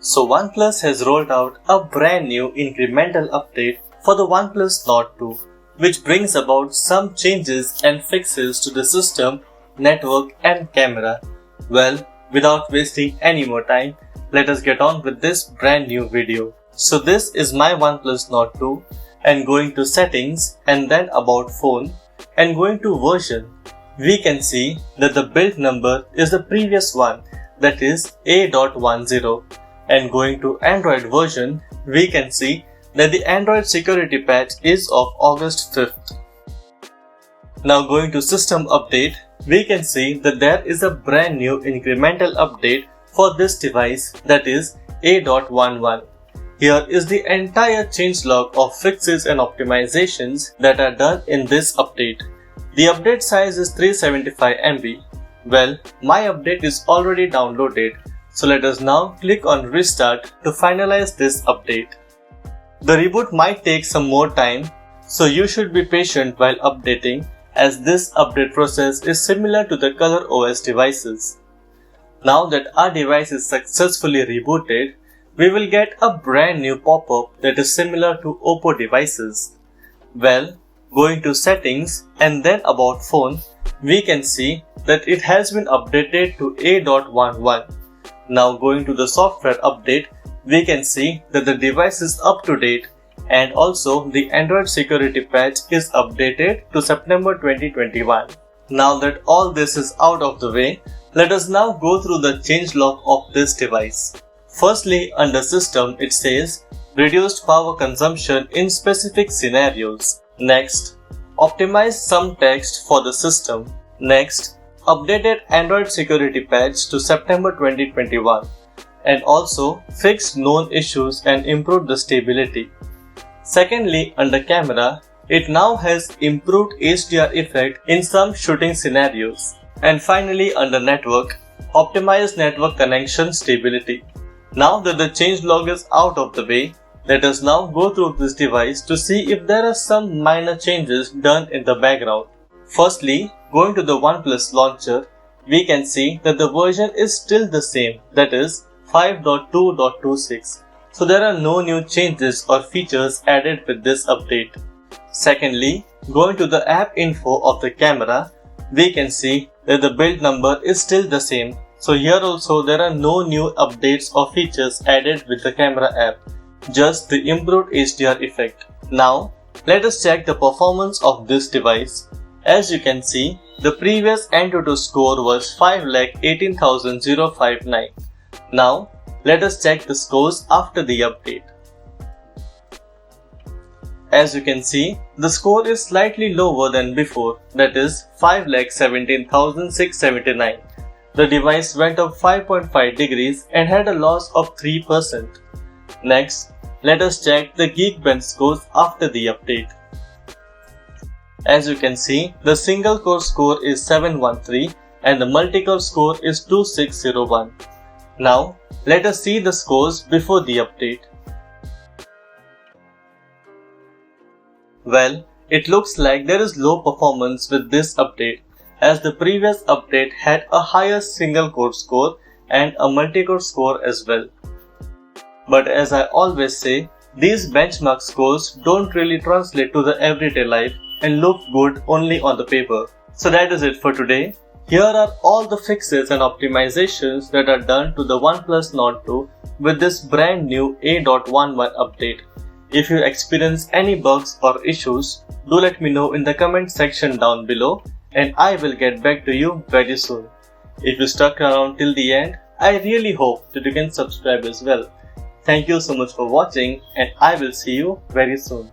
So OnePlus has rolled out a brand new incremental update for the OnePlus Nord 2, which brings about some changes and fixes to the system, network and camera. Well, without wasting any more time, let us get on with this brand new video. So this is my OnePlus Nord 2, and going to settings and then about phone and going to version, we can see that the build number is the previous one, that is A.10, and going to Android version, we can see that the Android security patch is of August 5th. Now going to system update, we can see that there is a brand new incremental update for this device, that is A.11. Here is the entire changelog of fixes and optimizations that are done in this update. The update size is 375 MB. Well, my update is already downloaded, so let us now click on restart to finalize this update. The reboot might take some more time, so you should be patient while updating, as this update process is similar to the ColorOS devices. Now that our device is successfully rebooted, we will get a brand new pop-up that is similar to Oppo devices. Well, going to settings and then about phone, we can see that it has been updated to A.11. Now going to the software update, we can see that the device is up to date, and also the Android security patch is updated to September 2021. Now that all this is out of the way, let us now go through the changelog of this device. Firstly, under system it says reduced power consumption in specific scenarios. Next, optimize some text for the system. Next, updated Android security patch to September 2021, and also fixed known issues and improved the stability. Secondly, under camera, it now has improved HDR effect in some shooting scenarios. And finally, under network, optimized network connection stability. Now that the changelog is out of the way, let us now go through this device to see if there are some minor changes done in the background. Firstly, going to the OnePlus Launcher, we can see that the version is still the same, that is 5.2.26. So there are no new changes or features added with this update. Secondly, going to the app info of the camera, we can see that the build number is still the same. So here also there are no new updates or features added with the camera app, just the improved HDR effect. Now, let us check the performance of this device. As you can see, the previous AnTuTu score was 5,18,059. Now, let us check the scores after the update. As you can see, the score is slightly lower than before, that is 5,17,679. The device went up 5.5 degrees and had a loss of 3%. Next, let us check the Geekbench Scores after the update. As you can see, the single core score is 713 and the multi-core score is 2601. Now, let us see the scores before the update. Well, it looks like there is low performance with this update, as the previous update had a higher single core score and a multi-core score as well. But as I always say, these benchmark scores don't really translate to the everyday life and look good only on the paper. So that is it for today. Here are all the fixes and optimizations that are done to the OnePlus Nord 2 with this brand new A.11 update. If you experience any bugs or issues, do let me know in the comment section down below, and I will get back to you very soon. If you stuck around till the end, I really hope that you can subscribe as well. Thank you so much for watching, and I will see you very soon.